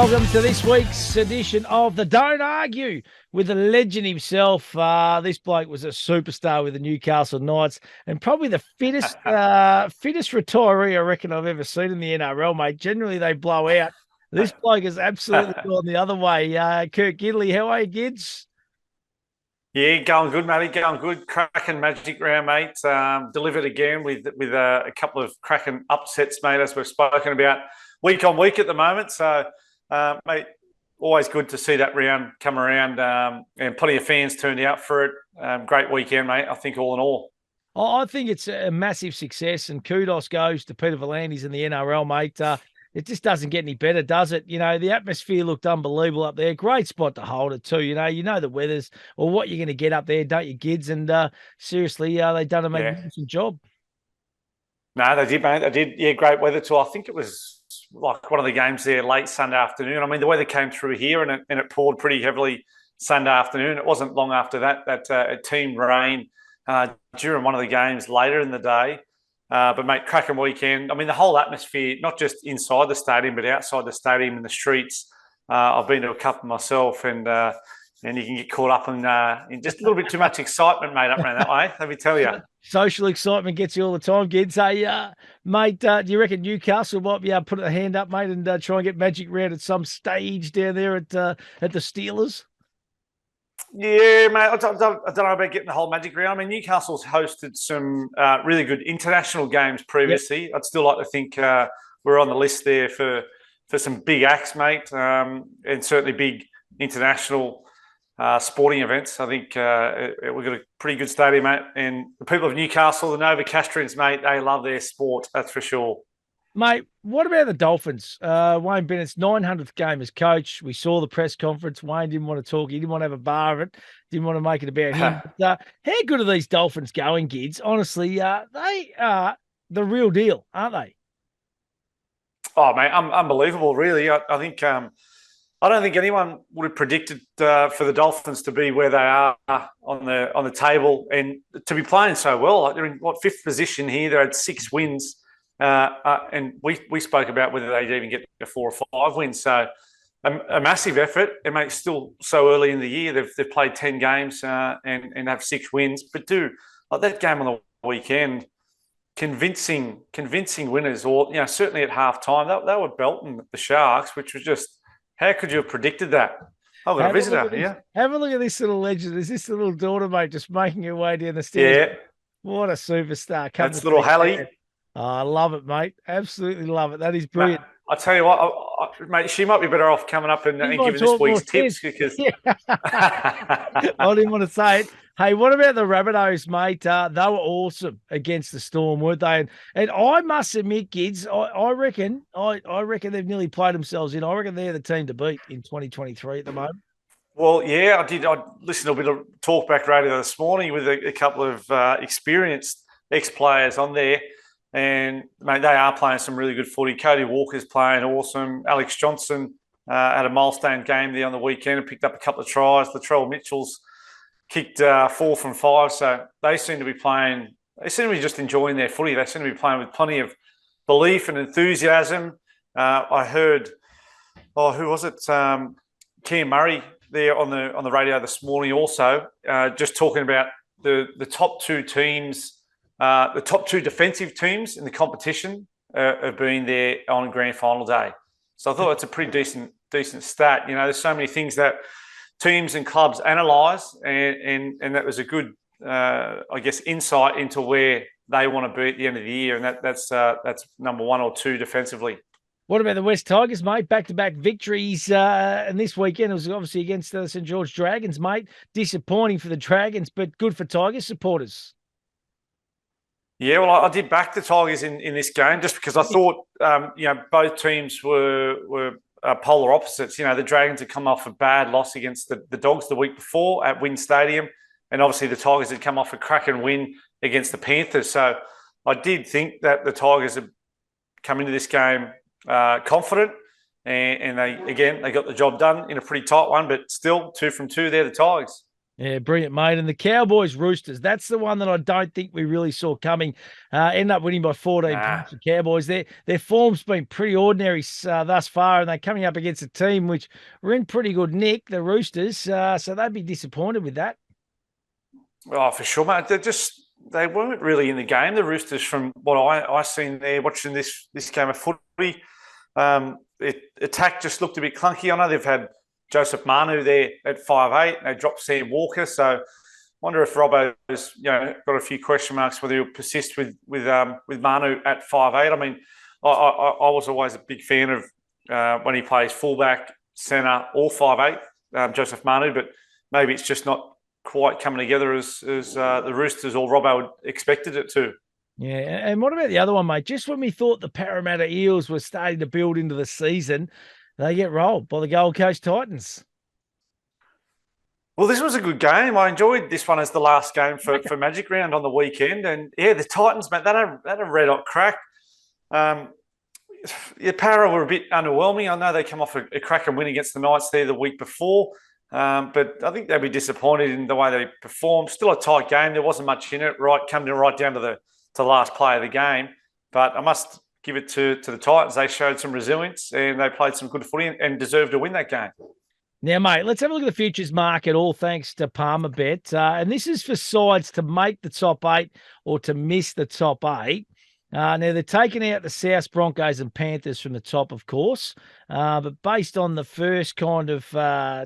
Welcome to this week's edition of the Don't Argue with the legend himself. This bloke was a superstar with the Newcastle Knights and probably the fittest retiree I reckon I've ever seen in the NRL, mate. Generally, they blow out. This bloke has absolutely gone the other way. Kurt Gidley, how are you, Gids? Yeah, going good, matey. Going good. Cracking magic round, mate. Delivered again with a couple of cracking upsets, mate, as we've spoken about week on week at the moment. So, mate, always good to see that round come around, and plenty of fans turned out for it. Great weekend, mate. I think all in all. I think it's a massive success, and kudos goes to Peter V'landys and the NRL, mate. It just doesn't get any better, does it? You know, the atmosphere looked unbelievable up there. Great spot to hold it too. You know the weather's or what you're going to get up there, don't you, Gids? And seriously, they've done a magnificent job. No, they did, mate. They did. Yeah, great weather too. I think it was like one of the games there late Sunday afternoon. I mean, the weather came through here and it poured pretty heavily Sunday afternoon. It wasn't long after that it teamed rain during one of the games later in the day. But, mate, cracking weekend. I mean, the whole atmosphere, not just inside the stadium, but outside the stadium in the streets. I've been to a couple myself, and you can get caught up in just a little bit too much excitement, mate, up around that way, let me tell you. Social excitement gets you all the time, Gids. Hey, mate, do you reckon Newcastle might be able to put a hand up, mate, and try and get magic round at some stage down there at the Steelers? Yeah, mate, I don't know about getting the whole magic round. I mean, Newcastle's hosted some really good international games previously. Yep. I'd still like to think we're on the list there for some big acts, mate, and certainly big international sporting events. I think we've got a pretty good stadium, mate. And the people of Newcastle, the Novocastrians, mate, they love their sport, that's for sure. Mate, what about the Dolphins? Wayne Bennett's 900th game as coach. We saw the press conference. Wayne didn't want to talk. He didn't want to have a bar of it. Didn't want to make it about him. But, how good are these Dolphins going, Gids? Honestly, they are the real deal, aren't they? Oh, mate, unbelievable, really. I think I don't think anyone would have predicted for the Dolphins to be where they are on the table and to be playing so well. Like they're in fifth position here. They had 6 wins. And we spoke about whether they'd even get 4 or 5 wins. So a massive effort. And mate, still so early in the year. They've played 10 games and have 6 wins. But like that game on the weekend, convincing winners. Or certainly at halftime, they were belting the Sharks, which was just how could you have predicted that? I've got a visitor here. Have a look at this little legend. Is this little daughter, mate, just making her way down the stairs? Yeah, what a superstar! That's little Hallie. Oh, I love it, mate. Absolutely love it. That is brilliant. Mate, I tell you what, mate, she might be better off coming up and giving this week's tips because I didn't want to say it. Hey, what about the Rabbitohs, mate? They were awesome against the Storm, weren't they? And I must admit, kids, I reckon they've nearly played themselves in. I reckon they're the team to beat in 2023 at the moment. Well, yeah, I did. I listened to a bit of talkback radio this morning with a couple of experienced ex-players on there. And, mate, they are playing some really good footy. Cody Walker's playing awesome. Alex Johnson had a milestone game there on the weekend and picked up a couple of tries. Latrell Mitchell's kicked 4 from 5. So they seem to be playing – they seem to be just enjoying their footy. They seem to be playing with plenty of belief and enthusiasm. I heard – who was it? Cam Murray there on the radio this morning also just talking about the top 2 teams – the top 2 defensive teams in the competition have been there on grand final day. So I thought it's a pretty decent stat. There's so many things that teams and clubs analyse, and that was a good, I guess, insight into where they want to be at the end of the year, and that's number 1 or 2 defensively. What about the West Tigers, mate? Back-to-back victories, and this weekend it was obviously against the St George Dragons, mate. Disappointing for the Dragons, but good for Tigers supporters. Yeah, well, I did back the Tigers in this game just because I thought, both teams were polar opposites. The Dragons had come off a bad loss against the Dogs the week before at Wynn Stadium, and obviously the Tigers had come off a cracking win against the Panthers. So I did think that the Tigers had come into this game confident, and they got the job done in a pretty tight one, but still 2 from 2. They're the Tigers. Yeah, brilliant, mate. And the Cowboys Roosters, that's the one that I don't think we really saw coming. End up winning by 14 points. The Cowboys, their form's been pretty ordinary thus far, and they're coming up against a team which were in pretty good nick, the Roosters. So they'd be disappointed with that. Oh, for sure, mate. They weren't really in the game, the Roosters, from what I seen there watching this game of footy. Attack just looked a bit clunky. I know they've had Joseph Manu there at 5'8". They dropped Sam Walker, so I wonder if Robbo's got a few question marks whether he'll persist with Manu at 5'8". I mean, I was always a big fan of when he plays fullback, centre, or 5'8", Joseph Manu, but maybe it's just not quite coming together as the Roosters or Robbo expected it to. Yeah, and what about the other one, mate? Just when we thought the Parramatta Eels were starting to build into the season, they get rolled by the Gold Coast Titans. Well, this was a good game. I enjoyed this one as the last game for Magic Round on the weekend. And, yeah, the Titans, mate, they had a red-hot crack. Para were a bit underwhelming. I know they come off a cracking win against the Knights there the week before. But I think they'll be disappointed in the way they performed. Still a tight game. There wasn't much in it, coming right down to the last play of the game. But I must give it to the Titans. They showed some resilience and they played some good footy and deserved to win that game. Now, mate, let's have a look at the futures market, all thanks to Palmerbet. And this is for sides to make the top 8 or to miss the top 8. Now, they're taking out the South Broncos and Panthers from the top, of course, but based on the first kind of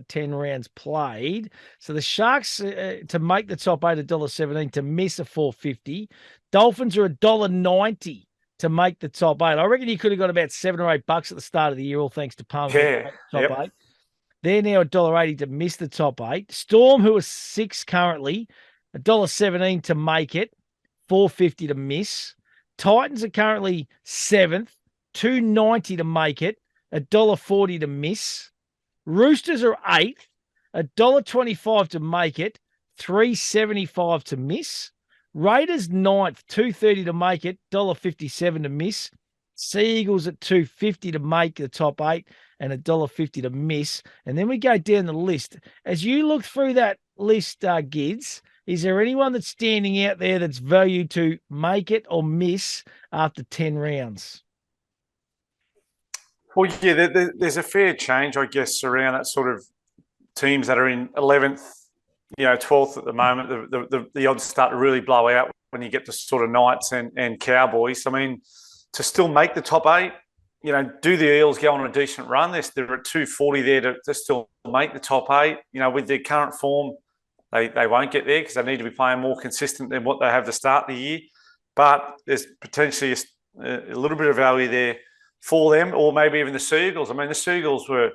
10 rounds played. So the Sharks to make the top 8, $1.17, to miss a $4.50. Dolphins are $1.90 to make the top 8. I reckon you could have got about $7 or $8 at the start of the year, all thanks to Palmer. Yeah, top 8. They're now $1.80 to miss the top 8. Storm, who are 6 currently, $1.17 to make it, $4.50 to miss. Titans are currently 7th, $2.90 to make it, $1.40 to miss. Roosters are 8th, $1.25 to make it, $3.75 to miss. Raiders 9th, $2.30 to make it, $1.57 to miss. Sea Eagles at $2.50 to make the top 8 and $1.50 to miss. And then we go down the list. As you look through that list, Gids, is there anyone that's standing out there that's valued to make it or miss after 10 rounds? Well, yeah, there's a fair change, I guess, around that sort of teams that are in 11th, 12th at the moment. The odds start to really blow out when you get to sort of Knights and Cowboys. I mean, to still make the top 8, do the Eels go on a decent run? They're at 240 there to still make the top 8. With their current form, they won't get there because they need to be playing more consistent than what they have to start the year. But there's potentially a little bit of value there for them, or maybe even the Sea Eagles. I mean, the Sea Eagles were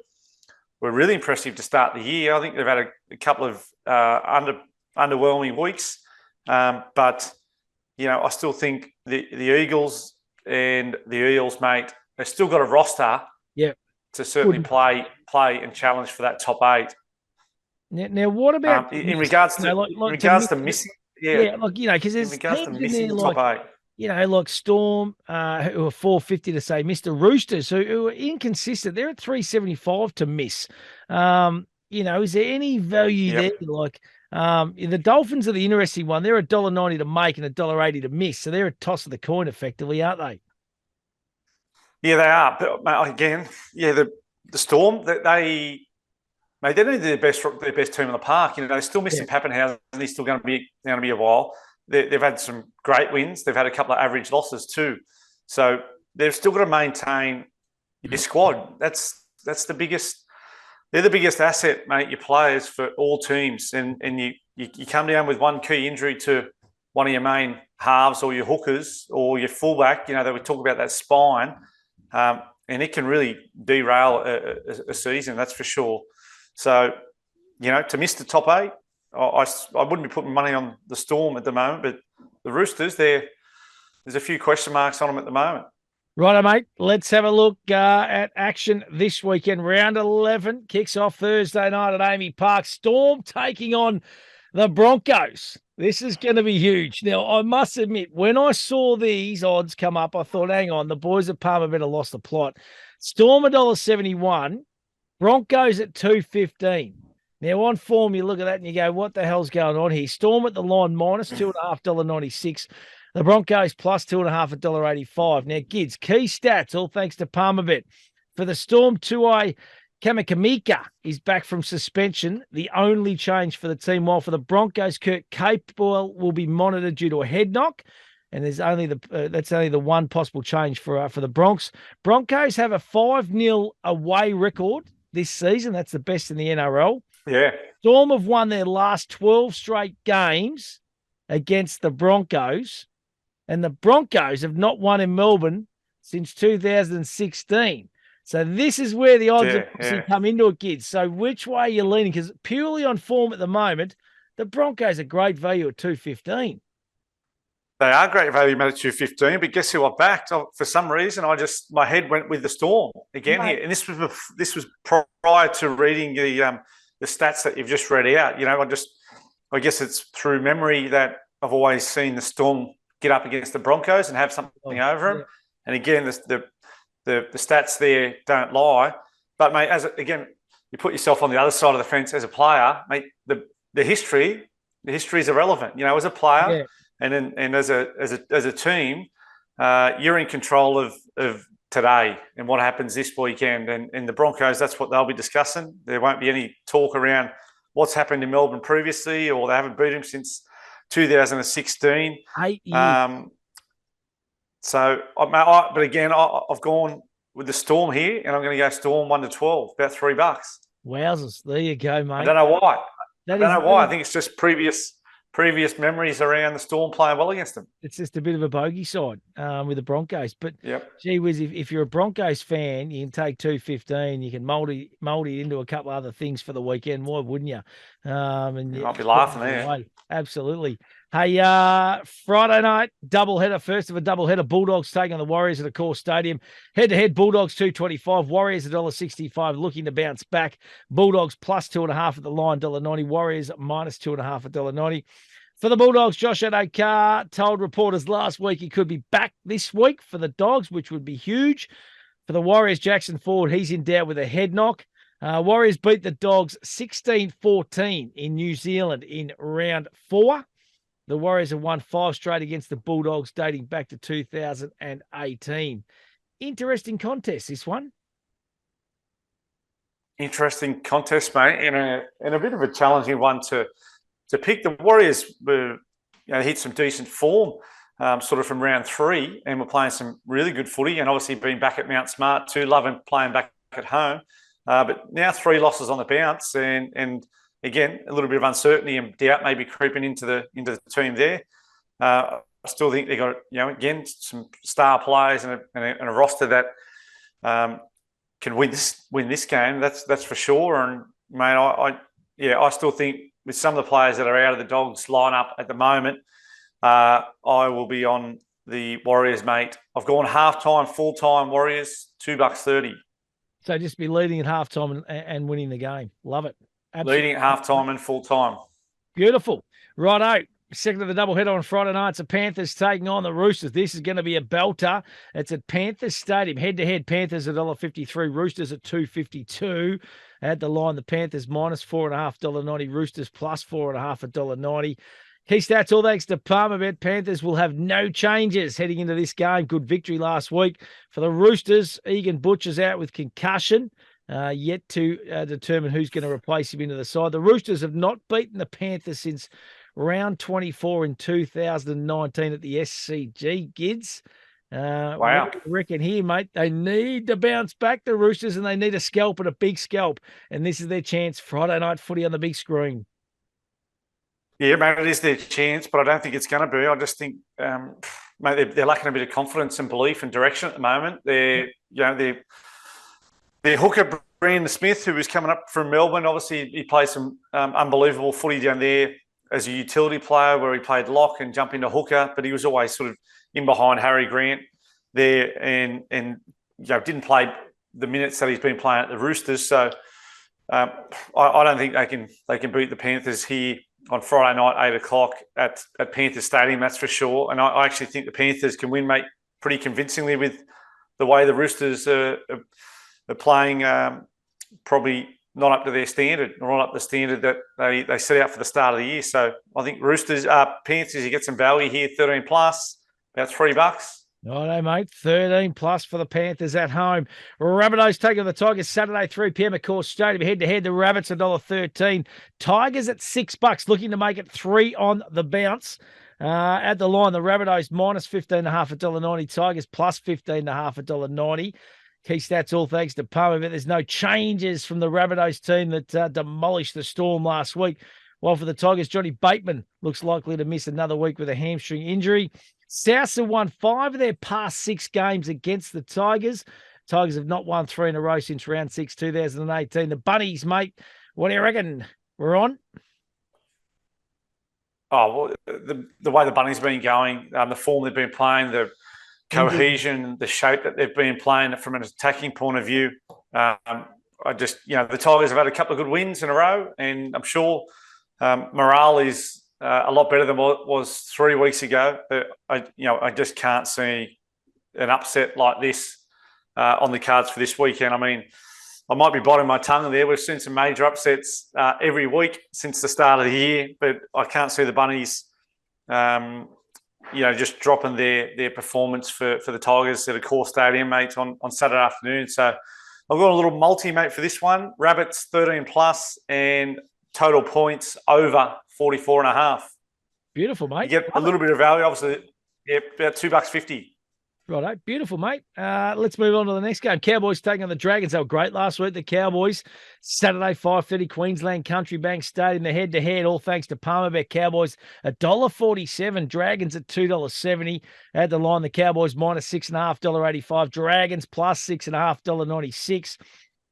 really impressive to start the year. I think they've had a couple of underwhelming weeks. But, I still think the Eagles and the Eels, mate, they've still got a roster to certainly play and challenge for that top 8. Now, what about in regards to missing? Yeah, because there's in regards to missing there, the top 8. Like Storm, who are $4.50 to say, Mr. Roosters, who are inconsistent. They're at $3.75 to miss. Is there any value there? Like the Dolphins are the interesting one. They're $1.90 to make and $1.80 to miss. So they're a toss of the coin, effectively, aren't they? Yeah, they are. But again, the Storm, they don't need their best team in the park. They're still missing Pappenhausen, and he's still going to be a while. They've had some great wins. They've had a couple of average losses too. So they've still got to maintain your squad. That's the biggest. They're the biggest asset, mate. Your players for all teams, and you come down with one key injury to one of your main halves or your hookers or your fullback. They would talk about that spine, and it can really derail a season. That's for sure. So, to miss the top 8, I wouldn't be putting money on the Storm at the moment, but the Roosters, there's a few question marks on them at the moment. Righto, mate. Let's have a look at action this weekend. Round 11 kicks off Thursday night at Amy Park. Storm taking on the Broncos. This is going to be huge. Now, I must admit, when I saw these odds come up, I thought, hang on, the boys at Palmerbet have lost the plot. Storm $1.71. Broncos at $2.15. Now, on form, you look at that and you go, what the hell's going on here? Storm at the line, minus $2.5, The Broncos plus $2.5, $1.85. Now, Gids, key stats, all thanks to Palmerbet. For the Storm, Tuai Kamakamika is back from suspension, the only change for the team. While for the Broncos, Kurt Capewell will be monitored due to a head knock. And there's only that's only the one possible change for the Bronx. Broncos have a 5-0 away record this season. That's the best in the NRL. Yeah. Storm have won their last 12 straight games against the Broncos, and the Broncos have not won in Melbourne since 2016. So this is where the odds obviously come into it, kids. So which way are you leaning? Because purely on form at the moment, the Broncos are great value at $2.15. They are great value, mate, at $2.15. But guess who I backed? For some reason, my head went with the Storm again here, and this was prior to reading the stats that you've just read out. You know, I guess it's through memory that I've always seen the Storm get up against the Broncos and have something over them. And again, the stats there don't lie. But mate, you put yourself on the other side of the fence as a player, mate. The history is irrelevant. You know, as a player. Yeah. And as a team, you're in control of today and what happens this weekend. And the Broncos, that's what they'll be discussing. There won't be any talk around what's happened in Melbourne previously, or they haven't beat him since 2016. 8 years. But again, I've gone with the Storm here, and I'm going to go Storm 1-12, about $3. Wowzers! There you go, mate. I don't know why. I think it's just previous memories around the Storm playing well against them. It's just a bit of a bogey side with the Broncos. But gee whiz, if you're a Broncos fan, you can take $2.15. You can mold it into a couple other things for the weekend. Why wouldn't you? And you might be laughing there. Absolutely. Hey, Friday night doubleheader, first of a doubleheader. Bulldogs taking on the Warriors at the Core Stadium. Head-to-head, Bulldogs $2.25, Warriors $1.65, looking to bounce back. Bulldogs plus 2.5 at the line, $1.90. Warriors minus 2.5 at $1.90. For the Bulldogs, Josh Adokar told reporters last week he could be back this week for the Dogs, which would be huge. For the Warriors, Jackson Ford, he's in doubt with a head knock. Warriors beat the Dogs 16-14 in New Zealand in round 4. The Warriors have won 5 straight against the Bulldogs dating back to 2018. Interesting contest, this one. Interesting contest, mate, and a bit of a challenging one to pick. The Warriors hit some decent form sort of from round 3, and were playing some really good footy, and obviously being back at Mount Smart too, loving playing back at home. But now 3 losses on the bounce, and again, a little bit of uncertainty and doubt maybe creeping into the team there. I still think they got, again, some star players and a roster that can win this game. That's for sure. And mate, I still think with some of the players that are out of the Dogs lineup at the moment, I will be on the Warriors, mate. I've gone halftime, full-time Warriors, $2.30. So just be leading at halftime and winning the game. Love it. Absolutely. Leading at halftime and full-time. Beautiful. Righto. Second of the doubleheader on Friday night. It's the Panthers taking on the Roosters. This is going to be a belter. It's at Panthers Stadium. Head-to-head, Panthers at $1.53, Roosters at $2.52. At the line, the Panthers minus 4.5, $1.90, Roosters plus 4.5 $1.90. Key stats, all thanks to Palmerbet. Panthers will have no changes heading into this game. Good victory last week. For the Roosters, Egan Butcher's out with concussion. Yet to determine who's going to replace him into the side. The Roosters have not beaten the Panthers since round 24 in 2019 at the SCG, Gids. Wow. What do you reckon here, mate? They need to bounce back, the Roosters, and they need a scalp and a big scalp. And this is their chance. Friday night footy on the big screen. Yeah, mate, it is their chance, but I don't think it's going to be. I just think, mate, they're lacking a bit of confidence and belief and direction at the moment. They're hooker, Brandon Smith, who was coming up from Melbourne, obviously he played some unbelievable footy down there as a utility player where he played lock and jump into hooker, but he was always sort of in behind Harry Grant there and didn't play the minutes that he's been playing at the Roosters. So I don't think they can beat the Panthers here on Friday night, 8:00 at Panthers Stadium, that's for sure. And I actually think the Panthers can win, mate, pretty convincingly with the way the Roosters are playing, probably not up to their standard, not up to the standard that they set out for the start of the year. So I think Roosters, Panthers, you get some value here, 13 plus, about $3. Righto, mate. 13 plus for the Panthers at home. Rabbitohs taking on the Tigers Saturday, 3 p.m. at Course Stadium. Head-to-head, the Rabbits $1.13. Tigers at $6, looking to make it 3 on the bounce. At the line, the Rabbitohs minus 15.5 $1.90. Tigers plus 15.5 $1.90. Key stats, all thanks to Palmer, but there's no changes from the Rabbitohs team that demolished the Storm last week. While for the Tigers, Johnny Bateman looks likely to miss another week with a hamstring injury. Souths have won 5 of their past 6 games against the Tigers. Tigers have not won 3 in a row since round 6, 2018. The Bunnies, mate, what do you reckon? We're on? Oh, well, the way the Bunnies have been going, the form they've been playing, the cohesion, the shape that they've been playing from an attacking point of view. The Tigers have had a couple of good wins in a row, and I'm sure morale is a lot better than what it was 3 weeks ago. I just can't see an upset like this on the cards for this weekend. I mean, I might be biting my tongue there. We've seen some major upsets every week since the start of the year, but I can't see the Bunnies, just dropping their performance for the Tigers at a core stadium, mate, on Saturday afternoon. So I've got a little multi, mate, for this one. Rabbits 13 plus and total points over 44.5. Beautiful, mate. You get a little bit of value, obviously. Yeah, about $2.50. Righto, beautiful, mate. Let's move on to the next game. Cowboys taking on the Dragons. They were great last week. The Cowboys, Saturday, 5:30, Queensland Country Bank Stadium. The head-to-head, all thanks to Palmerbet. Cowboys, $1.47. Dragons at $2.70. At the line, the Cowboys minus $6.5, $1.85. Dragons plus $6.5, $1.96.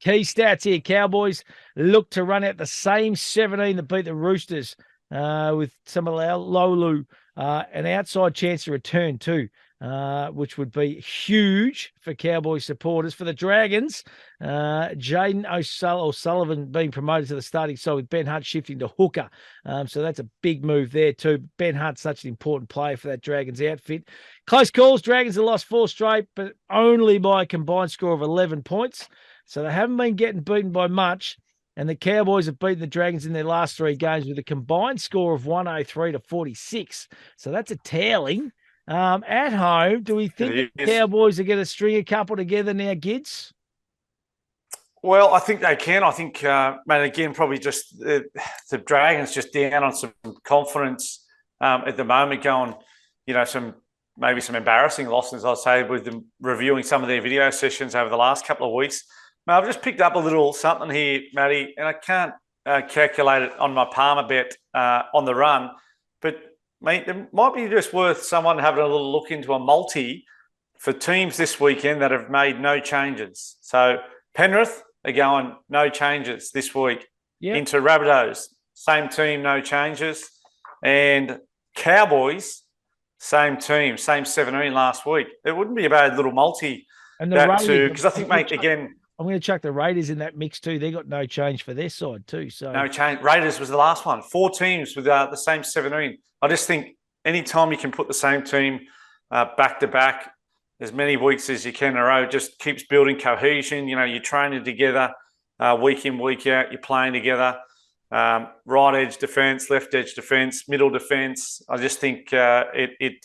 Key stats here. Cowboys look to run out the same 17 that beat the Roosters with some of Lolu, an outside chance to return too. Which would be huge for Cowboys supporters. For the Dragons, Jaden O'Sullivan being promoted to the starting side with Ben Hunt shifting to hooker. So that's a big move there too. Ben Hunt's such an important player for that Dragons outfit. Close calls. Dragons have lost 4 straight, but only by a combined score of 11 points. So they haven't been getting beaten by much. And the Cowboys have beaten the Dragons in their last 3 games with a combined score of 103-46. So that's a tailing. At home, do we think the Cowboys are going to string a couple together now, Gids? Well, I think they can. I think, again, probably just the Dragons just down on some confidence at the moment, going, some embarrassing losses, I'd say, with them reviewing some of their video sessions over the last couple of weeks. I've just picked up a little something here, Matty, and I can't calculate it on my Palmer bet on the run, but mate, it might be just worth someone having a little look into a multi for teams this weekend that have made no changes. So Penrith are going no changes this week. Yep. Into Rabbitohs, same team, no changes. And Cowboys, same team, same 17 last week. It wouldn't be a bad little multi. And that too, because I think, mate, again, I'm going to chuck the Raiders in that mix too. They got no change for their side too. So no change. Raiders was the last one. 4 teams with the same 17. I just think anytime you can put the same team back to back as many weeks as you can in a row, just keeps building cohesion. You're training together week in, week out. You're playing together. Right edge defense, left edge defense, middle defense. I just think it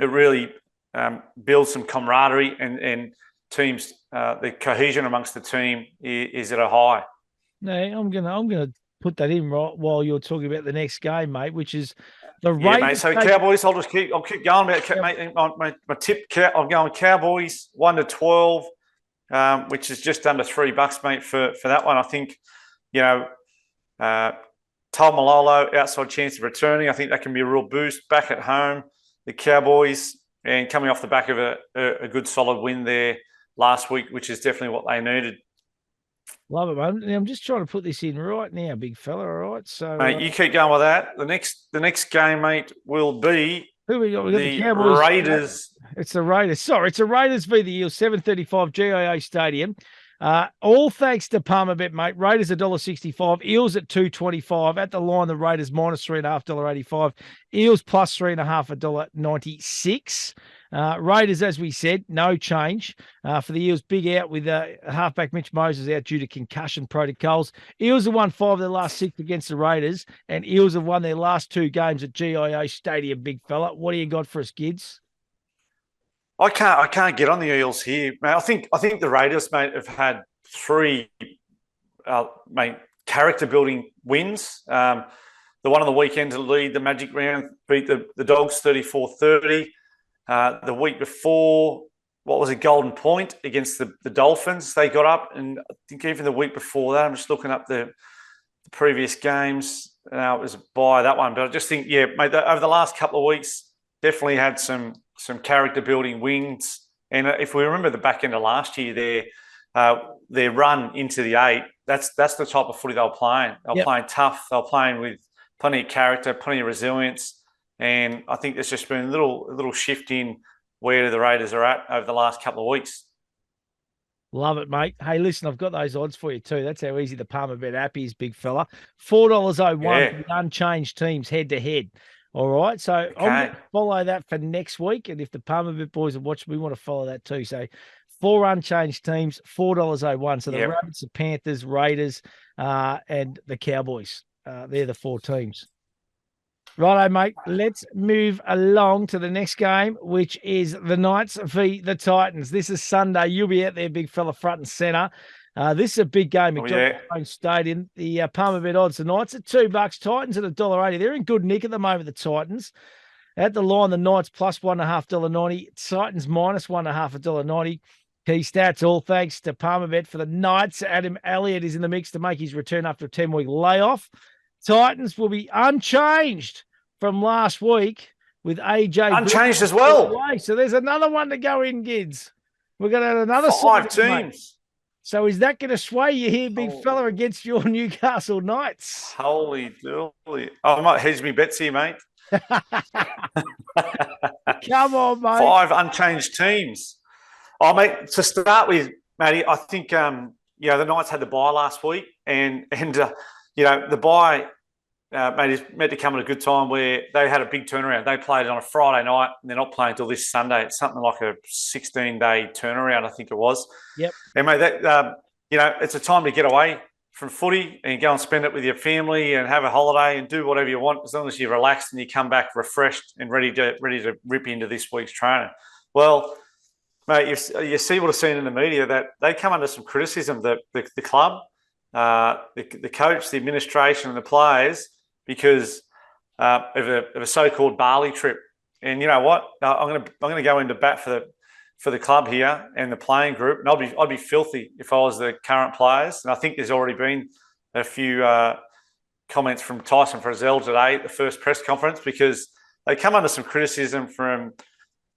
really builds some camaraderie and teams. The cohesion amongst the team is at a high. No, I'm gonna put that in right while you're talking about the next game, mate, which is the Raiders. Yeah, mate. So Cowboys, I'll keep going about mate, my tip. I'm going Cowboys 1-12, which is just under $3, mate, for that one. I think Malolo outside chance of returning. I think that can be a real boost back at home. The Cowboys and coming off the back of a good solid win there last week, which is definitely what they needed. Love it, man. I'm just trying to put this in right now, big fella. All right, so mate, you keep going with that. The next game, mate, will be who we got? We got the Cowboys. Raiders. It's the Raiders. Sorry, it's the Raiders v the Eels. 7:35 GIA Stadium. All thanks to Palmerbet, mate. Raiders $1.65, Eels at $2.25. At the line, the Raiders minus $3.5, $1.85. Eels plus $3.5, $1.96. Raiders, as we said, no change. For the Eels, big out with halfback Mitch Moses out due to concussion protocols. Eels have won 5 of their last 6 against the Raiders, and Eels have won their last 2 games at GIO Stadium, big fella. What do you got for us, Gids? I can't get on the Eels here, mate. I think the Raiders, mate, have had 3, character building wins. The one on the weekend to lead the Magic Round, beat the Dogs 34-30. The week before, what was it, Golden Point against the Dolphins? They got up, and I think even the week before that, I'm just looking up the previous games. It was a bye, that one, but I just think, yeah, mate, over the last couple of weeks, definitely had some character building wins. And if we remember the back end of last year, their run into the 8, that's the type of footy they were playing. They were playing tough. They were playing with plenty of character, plenty of resilience. And I think there's just been a little shift in where the Raiders are at over the last couple of weeks. Love it, mate. Hey, listen, I've got those odds for you too. That's how easy the Palmerbet app is, big fella. $4.01 for the unchanged teams head to head. All right. So I'm going to follow that for next week. And if the Palmerbet boys are watching, we want to follow that too. So 4 unchanged teams, $4.01. So the Rabbits, the Panthers, Raiders, and the Cowboys. They're the 4 teams. Righto, mate. Let's move along to the next game, which is the Knights v the Titans. This is Sunday. You'll be out there, big fella, front and centre. This is a big game at Stadium. The Palmerbet odds, the Knights at $2, Titans at $1.80. They're in good nick at the moment, the Titans. At the line, the Knights plus $1.5, $1.90. Titans minus $1.5, $1.90. Key stats, all thanks to Palmerbet for the Knights. Adam Elliott is in the mix to make his return after a 10-week layoff. Titans will be unchanged from last week with AJ. Unchanged as well. So there's another one to go in, Gids. We're going to have another 5 teams. Mate. So is that going to sway you here, big fella, against your Newcastle Knights? Holy dooly. I might hedge me bets here, mate. Come on, mate. 5 unchanged teams. Oh, mate, to start with, Matty, I think, the Knights had the bye last week, and the bye, mate, is meant to come at a good time where they had a big turnaround. They played on a Friday night, and they're not playing until this Sunday. It's something like a 16-day turnaround, I think it was. Yep. And, mate, that it's a time to get away from footy and go and spend it with your family and have a holiday and do whatever you want, as long as you're relaxed and you come back refreshed and ready to rip into this week's training. Well, mate, you see what I've seen in the media, that they come under some criticism, the club, the coach, the administration, and the players, because of a so-called Bali trip. And you know what? I'm going to go into bat for the club here and the playing group, and I'd be filthy if I was the current players. And I think there's already been a few comments from Tyson Frizzell today at the first press conference, because they come under some criticism from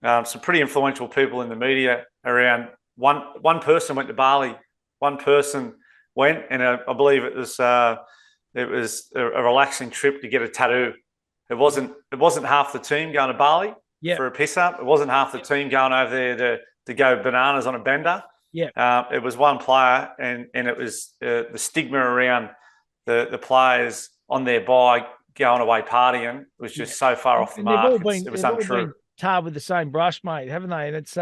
some pretty influential people in the media around one person went to Bali, one person went, and I believe it was a relaxing trip to get a tattoo. It wasn't half the team going to Bali for a piss up. It wasn't half the team going over there to go bananas on a bender. It was one player, and it was the stigma around the players on their bike going away partying was just so far off the mark. It was untrue. Tarred with the same brush, mate, haven't they? And it's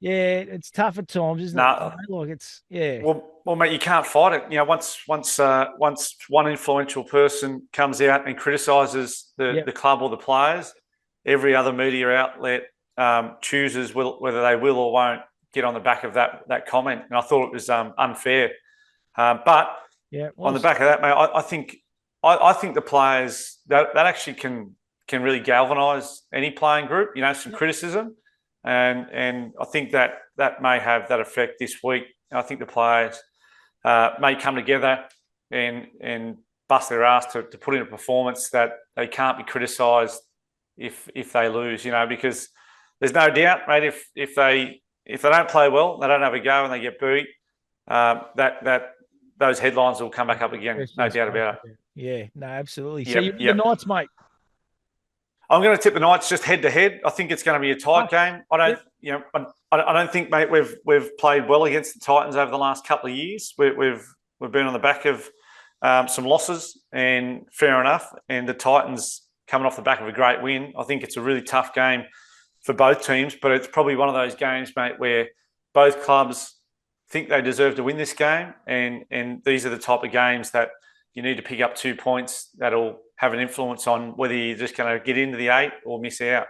it's tough at times, isn't it? Like it's Well, mate, you can't fight it. You know, once one influential person comes out and criticises the club or the players, every other media outlet chooses whether they will or won't get on the back of that comment. And I thought it was unfair. But on the back of that, mate, I think the players that actually can really galvanise any playing group. You know, some criticism, and I think that may have that effect this week. I think the players may come together and bust their ass to put in a performance that they can't be criticised if they lose. You know, because there's no doubt, mate, if they don't play well, they don't have a go, and they get beat, that those headlines will come back up again. No doubt about it. Yeah, no, absolutely. So you're the Knights, mate. I'm going to tip the Knights just head to head. I think it's going to be a tight game. I don't think, mate, we've played well against the Titans over the last couple of years. We've been on the back of some losses, and fair enough. And the Titans coming off the back of a great win. I think it's a really tough game for both teams, but it's probably one of those games, mate, where both clubs think they deserve to win this game, and these are the type of games that you need to pick up 2 points that'll have an influence on whether you're just going to get into the 8 or miss out.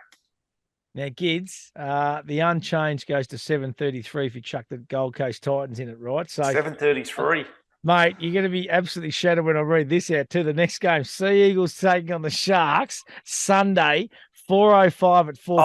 Now, Gids, the unchanged goes to 7.33 if you chuck the Gold Coast Titans in it, right? So 7.33. Mate, you're going to be absolutely shattered when I read this out to the next game. Sea Eagles taking on the Sharks Sunday, 4:05 at 4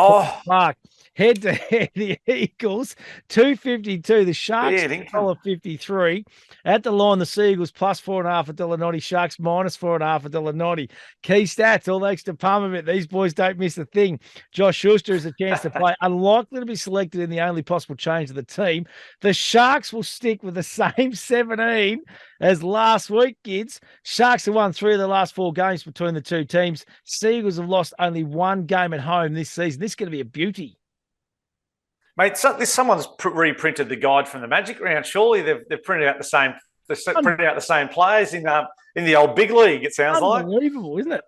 Park. Head to head, the Eagles, 2.52. The Sharks, $1.53. At the line, the Sea Eagles plus 4.5 $1.90. Sharks minus 4.5 $1.90. Key stats, all the extra Palmer. These boys don't miss a thing. Josh Schuster has a chance to play. Unlikely to be selected in the only possible change of the team. The Sharks will stick with the same 17 as last week, kids. Sharks have won 3 of the last 4 games between the two teams. Sea Eagles have lost only 1 game at home this season. This is going to be a beauty. Mate, someone's reprinted the guide from the Magic Round. Surely they've printed out the same. They've printed out the same players in the old big league. It sounds unbelievable, isn't it?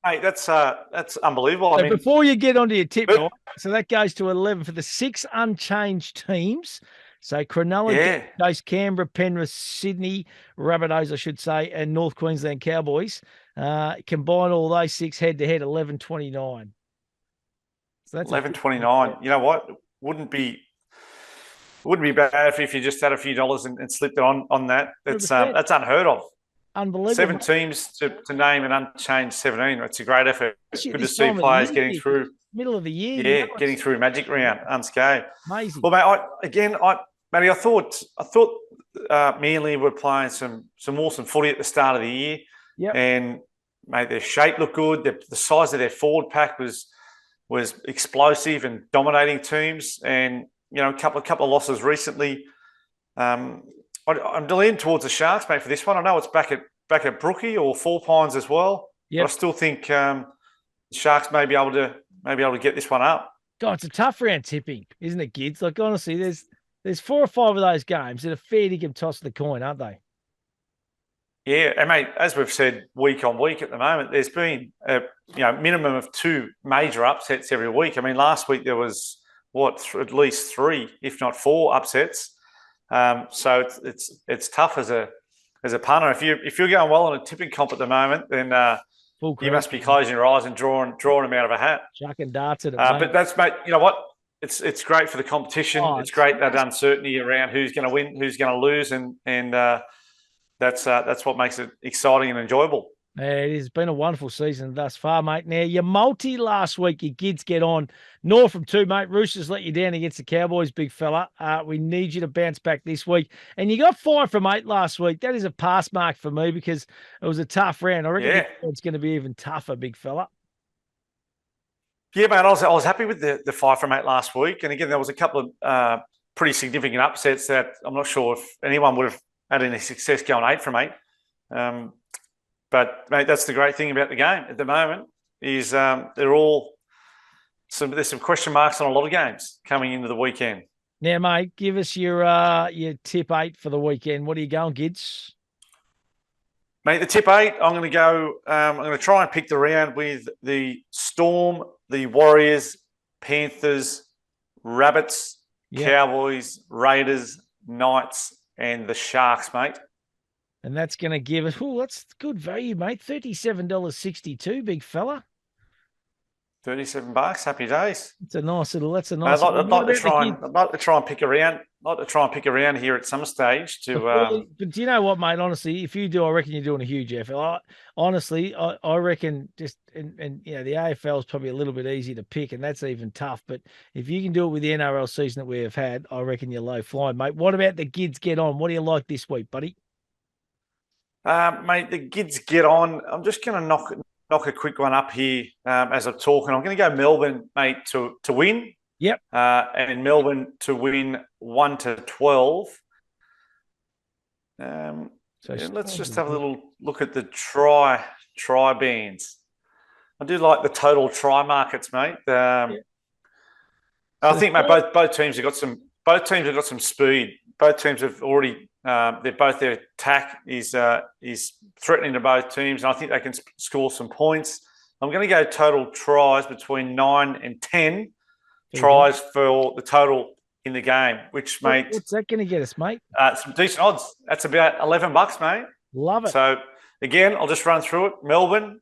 Mate, that's unbelievable. So before you get onto your tip, so that goes to 11 for the 6 unchanged teams. So Cronulla, Chase, Canberra, Penrith, Sydney, Rabbitohs, I should say, and North Queensland Cowboys. Combine all those 6 head to head, 11.29. So that's 11.29. You know what? Wouldn't be bad if you just had a few dollars and slipped it on that. That's unheard of. Unbelievable. 7 teams to name an unchanged 17. It's a great effort. Good to see players getting through. Middle of the year. Yeah, getting through Magic Round unscathed. Amazing. Well, mate, Matty, I thought Manly were playing some awesome footy at the start of the year. Yep. And mate, their shape looked good. The size of their forward pack was explosive and dominating teams, and a couple of losses recently. I'm leaning towards the Sharks, mate, for this one. I know it's back at Brookie or Four Pines as well. Yep. But I still think the Sharks may be able to get this one up. God, it's a tough round tipping, isn't it, Gids? Like honestly, there's 4 or 5 of those games that are fair to give toss of the coin, aren't they? Yeah, and mate, as we've said week on week at the moment, there's been a minimum of 2 major upsets every week. I mean, last week there was at least 3, if not 4 upsets. So it's tough as a punter. If you're going well on a tipping comp at the moment, then you must be closing your eyes and drawing them out of a hat. Chucking darts at it. But that's, mate. You know what? It's great for the competition. It's great that uncertainty around who's going to win, who's going to lose, and that's what makes it exciting and enjoyable. It has been a wonderful season thus far, mate. Now, your multi last week, your Gids get on. North from 2, mate. Roosters let you down against the Cowboys, big fella. We need you to bounce back this week. And you got 5 from 8 last week. That is a pass mark for me because it was a tough round. I reckon it's going to be even tougher, big fella. Yeah, mate, I was happy with the 5 from 8 last week. And again, there was a couple of pretty significant upsets that I'm not sure if anyone would have had any success going 8 from 8. But mate, that's the great thing about the game at the moment is there's some question marks on a lot of games coming into the weekend. Now, mate, give us your tip 8 for the weekend. What are you going, Gids? Mate, the tip 8, I'm going to go. I'm going to try and pick the round with the Storm, the Warriors, Panthers, Rabbits, Cowboys, Raiders, Knights, and the Sharks, mate. And that's going to give us, that's good value, mate. $37.62, big fella. $37, happy days. It's a nice little. I'd like to try and pick around. Here at some stage to. But do you know what, mate? Honestly, if you do, I reckon you're doing a huge effort. I reckon just and the AFL is probably a little bit easy to pick, and that's even tough. But if you can do it with the NRL season that we have had, I reckon you're low flying, mate. What about the Gids get on? What do you like this week, buddy? Mate, the Gids get on. I'm just going to knock a quick one up here as I'm talking. I'm going to go Melbourne, mate, to win. Yep. And Melbourne to win 1-12. Let's just have a little look at the try bands. I do like the total try markets, mate. I think, mate, both teams have got some. Both teams have got some speed. Both teams have already. Their attack is threatening to both teams, and I think they can score some points. I'm going to go total tries between 9 and 10 tries for the total in the game, which, mate, what's that going to get us, mate? Some decent odds. That's about $11, mate. Love it. So again, I'll just run through it. Melbourne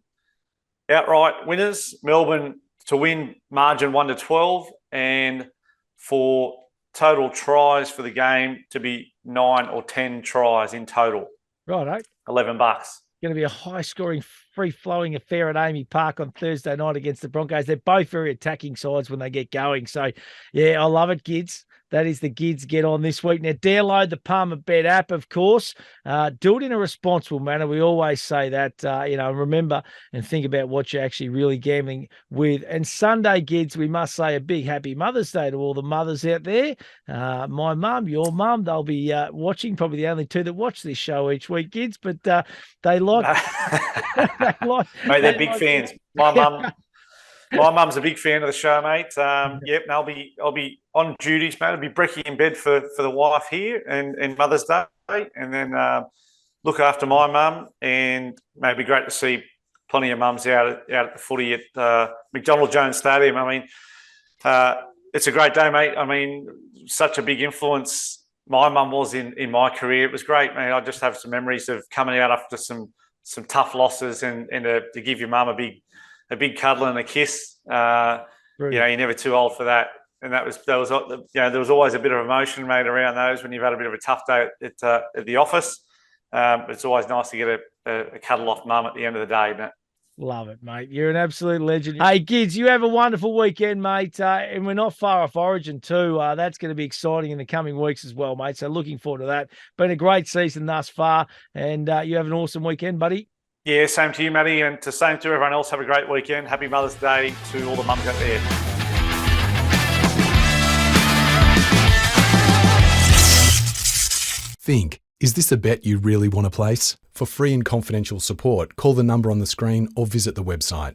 outright winners. Melbourne to win margin 1-12, and for total tries for the game to be 9 or 10 tries in total. Right, $11. Going to be a high-scoring, free-flowing affair at Amy Park on Thursday night against the Broncos. They're both very attacking sides when they get going. So, yeah, I love it, Gids. That is the Gids get on this week. Now, download the Palmer Bet app, of course. Do it in a responsible manner. We always say that, remember and think about what you're actually really gambling with. And Sunday, Gids, we must say a big happy Mother's Day to all the mothers out there. My mum, your mum, they'll be watching, probably the only two that watch this show each week, Gids, but they like... Mate, they're big fans. My mum's a big fan of the show, mate. Yep, and I'll be on duties, mate. I'll be brekkie in bed for the wife here and Mother's Day, and then look after my mum. And maybe great to see plenty of mums out at the footy at McDonald Jones Stadium. I mean, it's a great day, mate. I mean, such a big influence my mum was in my career. It was great, mate. I just have some memories of coming out after some tough losses and to give your mum a big cuddle and a kiss. You're never too old for that. And there was always a bit of emotion, mate, around those when you've had a bit of a tough day at the office. But it's always nice to get a cuddle off mum at the end of the day, mate. Love it, mate. You're an absolute legend. Hey, Gids, you have a wonderful weekend, mate. And we're not far off Origin too. That's going to be exciting in the coming weeks as well, mate. So looking forward to that. Been a great season thus far. And you have an awesome weekend, buddy. Yeah, same to you, Matty, and same to everyone else. Have a great weekend. Happy Mother's Day to all the mums out there. Think, is this a bet you really want to place? For free and confidential support, call the number on the screen or visit the website.